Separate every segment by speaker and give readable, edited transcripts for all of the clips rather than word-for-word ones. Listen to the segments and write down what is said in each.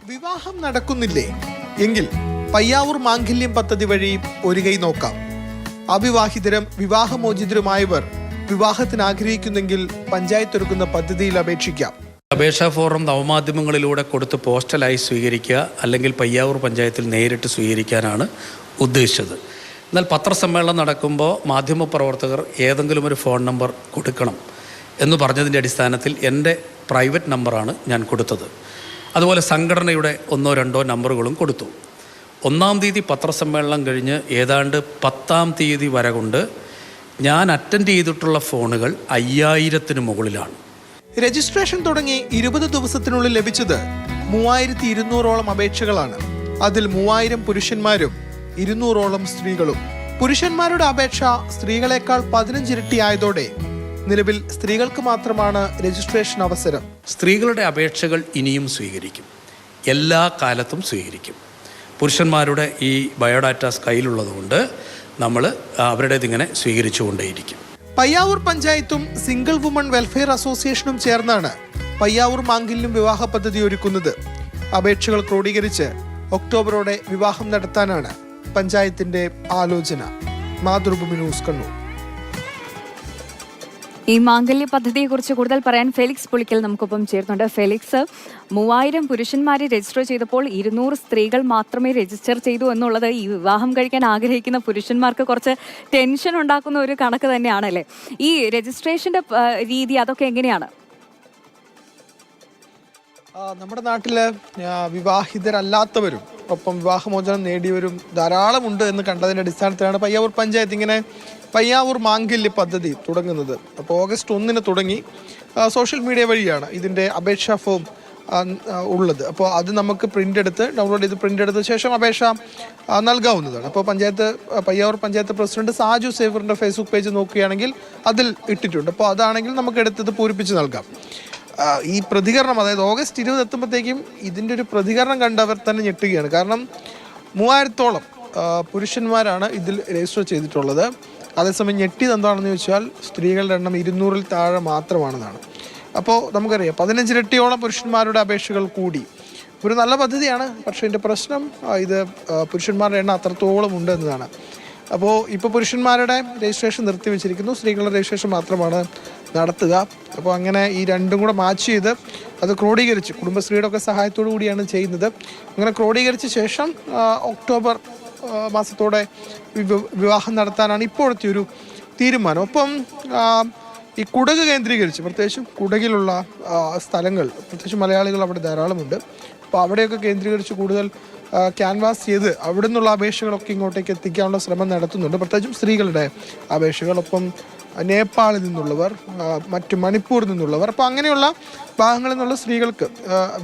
Speaker 1: വിവാഹം നടക്കുന്നില്ലേ എങ്കിൽ പയ്യാവൂർ മാംഗല്യം പദ്ധതി വഴി ഒരു കൈ നോക്കാം. അവിവാഹിതരും വിവാഹമോചിതരുമായവർ വിവാഹത്തിന് ആഗ്രഹിക്കുന്നെങ്കിൽ പഞ്ചായത്ത് ഒരുക്കുന്ന പദ്ധതിയിൽ അപേക്ഷിക്കാം.
Speaker 2: അപേക്ഷാ ഫോറം നവമാധ്യമങ്ങളിലൂടെ കൊടുത്ത് പോസ്റ്റലായി സ്വീകരിക്കുക, അല്ലെങ്കിൽ പയ്യാവൂർ പഞ്ചായത്തിൽ നേരിട്ട് സ്വീകരിക്കാനാണ് ഉദ്ദേശിച്ചത്. എന്നാൽ പത്രസമ്മേളനം നടക്കുമ്പോൾ മാധ്യമപ്രവർത്തകർ ഏതെങ്കിലും ഒരു ഫോൺ നമ്പർ കൊടുക്കണം എന്ന് പറഞ്ഞതിൻ്റെ അടിസ്ഥാനത്തിൽ എൻ്റെ പ്രൈവറ്റ് നമ്പറാണ് ഞാൻ കൊടുത്തത്. അതുപോലെ സംഘടനയുടെ 1-2 നമ്പറുകളും കൊടുത്തു. 1-ാം തീയതി പത്രസമ്മേളനം കഴിഞ്ഞ് ഏതാണ്ട് 10-ാം തീയതി വരെ കൊണ്ട് ഞാൻ അറ്റൻഡ് ചെയ്തിട്ടുള്ള ഫോണുകൾ 5000-ന് മുകളിലാണ്.
Speaker 1: രജിസ്ട്രേഷൻ തുടങ്ങി 20 ദിവസത്തിനുള്ളിൽ ലഭിച്ചത് 3200ഓളം അപേക്ഷകളാണ്. അതിൽ 3000 പുരുഷന്മാരും 200ഓളം സ്ത്രീകളും. പുരുഷന്മാരുടെ അപേക്ഷ സ്ത്രീകളെക്കാൾ 15 ഇരട്ടി ആയതോടെ നിലവിൽ സ്ത്രീകൾക്ക് മാത്രമാണ് രജിസ്ട്രേഷൻ അവസരം.
Speaker 2: സ്ത്രീകളുടെ അപേക്ഷകൾ ഇനിയും സ്വീകരിക്കും, എല്ലാ കാലത്തും സ്വീകരിക്കും. പുരുഷന്മാരുടെ ഈ ബയോഡാറ്റാസ് കയ്യിലുള്ളതുകൊണ്ട് നമ്മൾ അവരുടേതിങ്ങനെ സ്വീകരിച്ചുകൊണ്ടേയിരിക്കും.
Speaker 1: പയ്യാവൂർ പഞ്ചായത്തും സിംഗിൾ വുമൺ വെൽഫെയർ അസോസിയേഷനും ചേർന്നാണ് പയ്യാവൂർ മാംഗല്യം വിവാഹ പദ്ധതി ഒരുക്കുന്നത്. അപേക്ഷകൾ ക്രോഡീകരിച്ച് ഒക്ടോബറോടെ വിവാഹം നടത്താനാണ് പഞ്ചായത്തിന്റെ ആലോചന. മാതൃഭൂമി ന്യൂസ്, കണ്ണൂർ.
Speaker 3: ഈ മാംഗല്യ പദ്ധതിയെക്കുറിച്ച് കൂടുതൽ പറയാൻ ഫെലിക്സ് പുളിക്കൽ നമുക്കൊപ്പം ചേർന്നുണ്ട്. ഫെലിക്സ്, 3000 പുരുഷന്മാരെ രജിസ്റ്റർ ചെയ്തപ്പോൾ 200 സ്ത്രീകൾ മാത്രമേ രജിസ്റ്റർ ചെയ്തു എന്നുള്ളത് ഈ വിവാഹം കഴിക്കാൻ ആഗ്രഹിക്കുന്ന പുരുഷന്മാർക്ക് കുറച്ച് ടെൻഷൻ ഉണ്ടാക്കുന്ന ഒരു കണക്ക് തന്നെയാണല്ലേ? ഈ രജിസ്ട്രേഷന്റെ രീതി അതൊക്കെ എങ്ങനെയാണ്?
Speaker 1: നമ്മുടെ നാട്ടില് വിവാഹിതരല്ലാത്തവരും ഒപ്പം വിവാഹമോചനം നേടിയവരും ധാരാളമുണ്ട് എന്ന് കണ്ടതിൻ്റെ അടിസ്ഥാനത്തിലാണ് പയ്യാവൂർ പഞ്ചായത്ത് ഇങ്ങനെ പയ്യാവൂർ മാംഗല്യ പദ്ധതി തുടങ്ങുന്നത്. അപ്പോൾ ഓഗസ്റ്റ് 1-ന് തുടങ്ങി സോഷ്യൽ മീഡിയ വഴിയാണ് ഇതിൻ്റെ അപേക്ഷാ ഫോം ഉള്ളത്. അപ്പോൾ അത് നമുക്ക് ഡൗൺലോഡ് ചെയ്ത് പ്രിൻ്റ് എടുത്ത ശേഷം അപേക്ഷ നൽകാവുന്നതാണ്. അപ്പോൾ പയ്യാവൂർ പഞ്ചായത്ത് പ്രസിഡന്റ് സാജു സേഫറിൻ്റെ ഫേസ്ബുക്ക് പേജ് നോക്കുകയാണെങ്കിൽ അതിൽ ഇട്ടിട്ടുണ്ട്. അപ്പോൾ അതാണെങ്കിൽ നമുക്ക് എടുത്തത് പൂരിപ്പിച്ച് നൽകാം. ഈ പ്രതികരണം, അതായത് ഓഗസ്റ്റ് 20 എത്തുമ്പോഴത്തേക്കും ഇതിൻ്റെ ഒരു പ്രതികരണം കണ്ടവർ തന്നെ ഞെട്ടുകയാണ്. കാരണം 3000-ഓളം പുരുഷന്മാരാണ് ഇതിൽ രജിസ്റ്റർ ചെയ്തിട്ടുള്ളത്. അതേസമയം ഞെട്ടിയത് എന്താണെന്ന് ചോദിച്ചാൽ സ്ത്രീകളുടെ എണ്ണം 200-ൽ താഴെ മാത്രമാണെന്നാണ്. അപ്പോൾ നമുക്കറിയാം 15 ഇരട്ടിയോളം പുരുഷന്മാരുടെ അപേക്ഷകൾ കൂടി. ഒരു നല്ല പദ്ധതിയാണ്, പക്ഷേ ഇതിൻ്റെ പ്രശ്നം ഇത് പുരുഷന്മാരുടെ എണ്ണം അത്രത്തോളം ഉണ്ട് എന്നതാണ്. അപ്പോൾ ഇപ്പോൾ പുരുഷന്മാരുടെ രജിസ്ട്രേഷൻ നിർത്തിവെച്ചിരിക്കുന്നു, സ്ത്രീകളുടെ രജിസ്ട്രേഷൻ മാത്രമാണ് നടത്തുക. അപ്പോൾ അങ്ങനെ ഈ രണ്ടും കൂടെ മാച്ച് ചെയ്ത് അത് ക്രോഡീകരിച്ച് കുടുംബശ്രീയുടെ ഒക്കെ സഹായത്തോടു കൂടിയാണ് ചെയ്യുന്നത്. അങ്ങനെ ക്രോഡീകരിച്ച ശേഷം ഒക്ടോബർ മാസത്തോടെ വിവാഹം നടത്താനാണ് ഇപ്പോഴത്തെ ഒരു തീരുമാനം. ഒപ്പം ഈ കുടക് കേന്ദ്രീകരിച്ച്, പ്രത്യേകിച്ചും കുടകിലുള്ള സ്ഥലങ്ങൾ, പ്രത്യേകിച്ച് മലയാളികൾ അവിടെ ധാരാളമുണ്ട്. അപ്പോൾ അവിടെയൊക്കെ കേന്ദ്രീകരിച്ച് കൂടുതൽ ക്യാൻവാസ് ചെയ്ത് അവിടെ നിന്നുള്ള അപേക്ഷകളൊക്കെ ഇങ്ങോട്ടേക്ക് എത്തിക്കാനുള്ള ശ്രമം നടത്തുന്നുണ്ട്. പ്രത്യേകിച്ചും സ്ത്രീകളുടെ അപേക്ഷകൾ, ഒപ്പം നേപ്പാളിൽ നിന്നുള്ളവർ, മറ്റ് മണിപ്പൂരിൽ നിന്നുള്ളവർ. അപ്പോൾ അങ്ങനെയുള്ള ഭാഗങ്ങളിൽ നിന്നുള്ള സ്ത്രീകൾക്ക്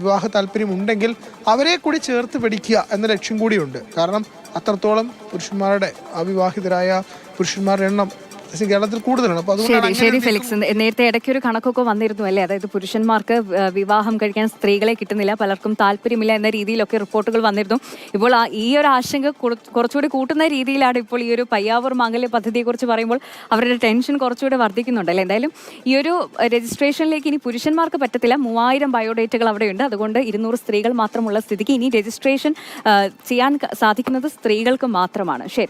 Speaker 1: വിവാഹ താല്പര്യം ഉണ്ടെങ്കിൽ അവരെ കൂടി ചേർത്ത് പിടിക്കുക എന്ന ലക്ഷ്യം കൂടിയുണ്ട്. കാരണം അത്രത്തോളം പുരുഷന്മാരുടെ അവിവാഹിതരായ പുരുഷന്മാരുടെ എണ്ണം കേരളത്തിൽ കൂടുതലാണ്.
Speaker 3: ശരി ഫെലിക്സ്, നേരത്തെ ഇടയ്ക്ക് ഒരു കണക്കൊക്കെ വന്നിരുന്നു അല്ലേ? അതായത് പുരുഷന്മാർക്ക് വിവാഹം കഴിക്കാൻ സ്ത്രീകളെ കിട്ടുന്നില്ല, പലർക്കും താല്പര്യമില്ല എന്ന രീതിയിലൊക്കെ റിപ്പോർട്ടുകൾ വന്നിരുന്നു. ഇപ്പോൾ ഈ ഒരു ആശങ്ക കുറച്ചുകൂടി കൂട്ടുന്ന രീതിയിലാണ് ഇപ്പോൾ ഈ ഒരു പയ്യാവൂർ മാംഗല്യ പദ്ധതിയെക്കുറിച്ച് പറയുമ്പോൾ അവരുടെ ടെൻഷൻ കുറച്ചുകൂടി വർദ്ധിക്കുന്നുണ്ടല്ലേ? എന്തായാലും ഈ ഒരു രജിസ്ട്രേഷനിലേക്ക് ഇനി പുരുഷന്മാർക്ക് പറ്റത്തില്ല. 3000 ബയോഡേറ്റകൾ അവിടെയുണ്ട്. അതുകൊണ്ട് 200 സ്ത്രീകൾ മാത്രമുള്ള സ്ഥിതിക്ക് ഇനി രജിസ്ട്രേഷൻ ചെയ്യാൻ സാധിക്കുന്നത് സ്ത്രീകൾക്ക് മാത്രമാണ്. ശരി.